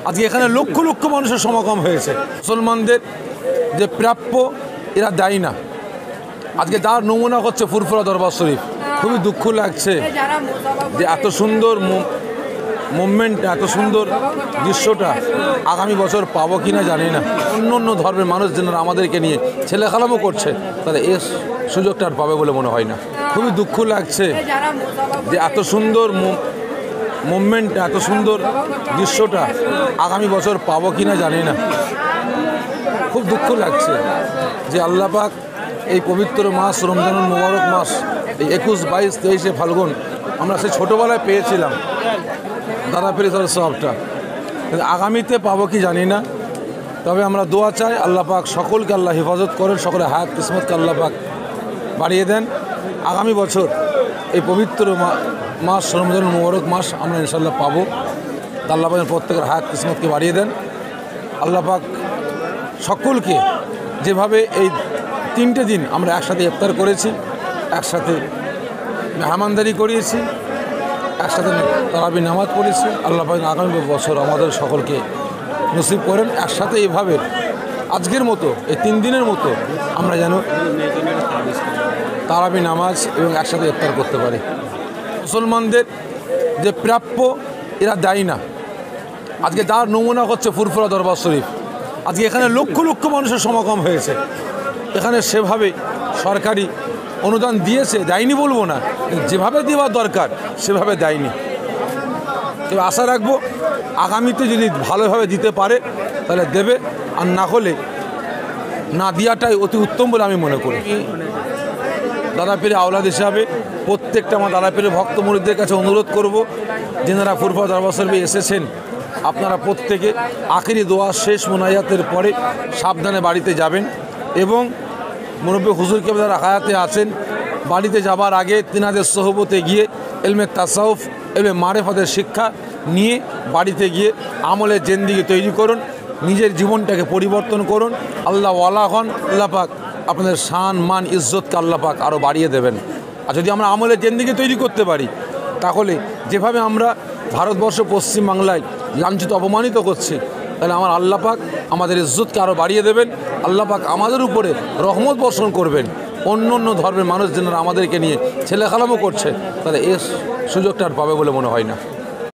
আজকে এখানে লক্ষ লক্ষ মানুষের সমাগম হয়েছে। মুসলমানদের যে প্রাপ্য এরা দেয় না। আজকে যার নমুনা হচ্ছে ফুরফুরা দরবার শরীফ। খুবই দুঃখ লাগছে যে এত সুন্দর মুভমেন্ট, এত সুন্দর দৃশ্যটা আগামী বছর পাবো কিনা জানি না। অন্য অন্য ধর্মের মানুষ যারা আমাদেরকে নিয়ে ছেলেখেলামো করছে, তাহলে এই সুযোগটা আর পাবে বলে মনে হয় না। খুবই দুঃখ লাগছে যে এত সুন্দর মুভমেন্ট, এত সুন্দর দৃশ্যটা আগামী বছর পাবো কিনা জানি না। খুব দুঃখ লাগছে যে আল্লাহ পাক এই পবিত্র মাস রমজানুল মুবারক মাস, এই 21, 22, 23 ফাল্গুন আমরা সেই ছোটোবেলায় পেয়েছিলাম দাদা পেরেছিল সবটা, কিন্তু আগামীতে পাবো কি জানি না। তবে আমরা দোয়া চাই আল্লাহ পাক সকলকে আল্লাহ হেফাজত করেন, সকলে হায়াত কিসমতকে আল্লাহ পাক বাড়িয়ে দেন। আগামী বছর এই পবিত্র মাস রমজানুল মুবারক মাস আমরা ইনশাল্লাহ পাবো। আল্লাহ পাক প্রত্যেকের হায়াত কিসমতকে বাড়িয়ে দেন। আল্লাহ পাক সকলকে যেভাবে এই 3টে দিন আমরা একসাথে ইফতার করেছি, একসাথে মেহমানদারি করিয়েছি, একসাথে তারাবি নামাজ পড়েছি, আল্লাহ পাক আগামী বছর আমাদের সকলকে নসিব করেন। একসাথে এইভাবে আজকের মতো এই 3 দিনের মতো আমরা যেন তারাবি নামাজ এবং একসাথে ইফতার করতে পারি। মুসলমানদের যে প্রাপ্য এরা দেয় না। আজকে যার নমুনা হচ্ছে ফুরফুরা দরবার শরীফ। আজকে এখানে লক্ষ লক্ষ মানুষের সমাগম হয়েছে। এখানে সেভাবে সরকারি অনুদান দিয়েছে, দেয়নি বলবো না, যেভাবে দেওয়ার দরকার সেভাবে দেয়নি। তবে আশা রাখবো আগামীতে যদি ভালোভাবে দিতে পারে তাহলে দেবে, আর না হলে না দেওয়াটাই অতি উত্তম বলে আমি মনে করি। দাদা পীরের আওলাদ হিসাবে প্রত্যেকটা আমার দাদা পীরের ভক্ত মুরিদদের কাছে অনুরোধ করব, যেনারা ফুরফুরা দরবার শরীফে এসেছেন আপনারা প্রত্যেকে আখিরি দোয়া শেষ মোনাজাতের পরে সাবধানে বাড়িতে যাবেন, এবং মুরব্বী হুজুর কেবল যারা হায়াতে আছেন বাড়িতে যাবার আগে তিনাদের সোহবতে গিয়ে ইলমে তাসাউফ এবং মারেফতের শিক্ষা নিয়ে বাড়িতে গিয়ে আমলের জিন্দেগি তৈরি করুন, নিজের জীবনটাকে পরিবর্তন করুন। আল্লাহ ওয়ালা হন, আল্লাহ পাক আপনাদের শান মান ইজ্জতকে আল্লাহ পাক আরও বাড়িয়ে দেবেন। আর যদি আমরা আমলের জিন্দেগি তৈরি করতে পারি তাহলে যেভাবে আমরা ভারতবর্ষ পশ্চিমবাংলায় লাঞ্ছিত অপমানিত করছি, তাহলে আমার আল্লাহ পাক আমাদের ইজ্জতকে আরও বাড়িয়ে দেবেন। আল্লাহ পাক আমাদের উপরে রহমত বর্ষণ করবেন। অন্য অন্য ধর্মের মানুষ যারা আমাদেরকে নিয়ে ছেলেখেলামো করছে, তাহলে এই সুযোগটা আর পাবে বলে মনে হয় না।